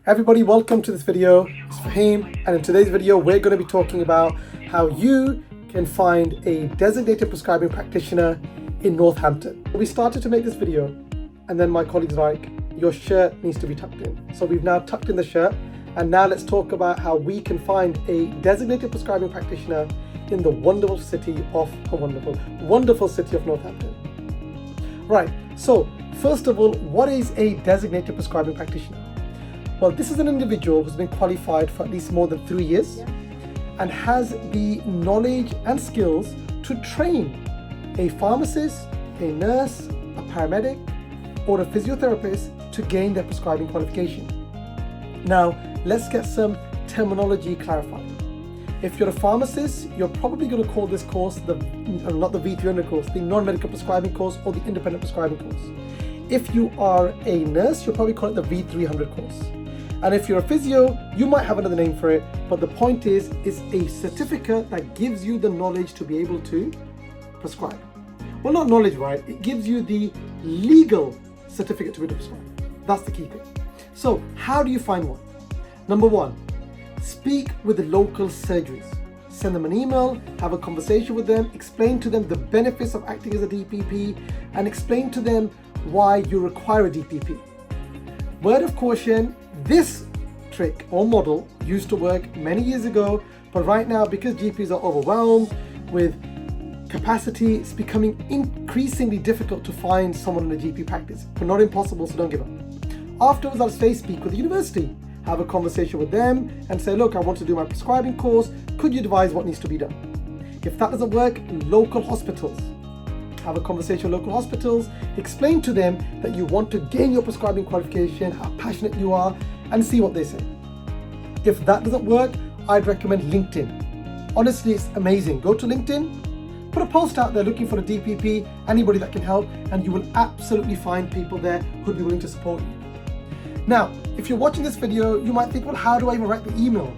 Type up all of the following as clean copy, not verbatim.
Everybody, welcome to this video. It's Fahim, and in today's video we're going to be talking about how you can find a designated prescribing practitioner in Northampton. We started to make this video and then my colleague's like, your shirt needs to be tucked in. So we've now tucked in the shirt, and now let's talk about how we can find a designated prescribing practitioner in the wonderful city of Northampton. Right, so first of all, what is a designated prescribing practitioner? Well, this is an individual who's been qualified for at least more than 3 years and has the knowledge and skills to train a pharmacist, a nurse, a paramedic, or a physiotherapist to gain their prescribing qualification. Now, let's get some terminology clarified. If you're a pharmacist, you're probably going to call this course not the V300 course, the non-medical prescribing course or the independent prescribing course. If you are a nurse, you'll probably call it the V300 course. And if you're a physio, you might have another name for it, but the point is, it's a certificate that gives you the knowledge to be able to prescribe. Well, not knowledge, right? It gives you the legal certificate to be able to prescribe. That's the key thing. So how do you find one? Number one, speak with the local surgeries. Send them an email, have a conversation with them, explain to them the benefits of acting as a DPP, and explain to them why you require a DPP. Word of caution, this trick or model used to work many years ago, but right now, because GPs are overwhelmed with capacity, it's becoming increasingly difficult to find someone in a GP practice, but not impossible, so don't give up. Afterwards, I'll say speak with the university, have a conversation with them and say, look, I want to do my prescribing course, could you advise what needs to be done? If that doesn't work, local hospitals. Have a conversation with local hospitals, explain to them that you want to gain your prescribing qualification, how passionate you are, and see what they say. If that doesn't work, I'd recommend LinkedIn. Honestly, it's amazing. Go to LinkedIn, put a post out there looking for a DPP, anybody that can help, and you will absolutely find people there who'd be willing to support you. Now, if you're watching this video, you might think, well, how do I even write the email?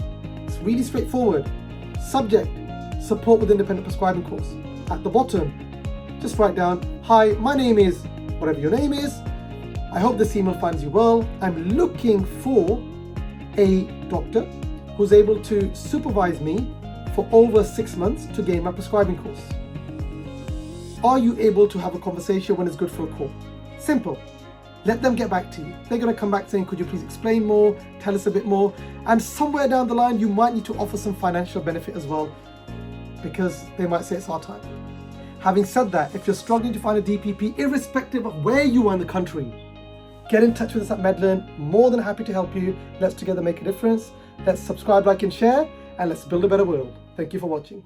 It's really straightforward. Subject, support with independent prescribing course. At the bottom, just write down, hi, my name is whatever your name is. I hope this email finds you well. I'm looking for a doctor who's able to supervise me for over 6 months to gain my prescribing course. Are you able to have a conversation when it's good for a call? Simple. Let them get back to you. They're going to come back saying, could you please explain more, tell us a bit more, and somewhere down the line you might need to offer some financial benefit as well, because they might say it's our time. Having said that, if you're struggling to find a DPP, irrespective of where you are in the country, get in touch with us at Medland. More than happy to help you. Let's together make a difference. Let's subscribe, like and share, and let's build a better world. Thank you for watching.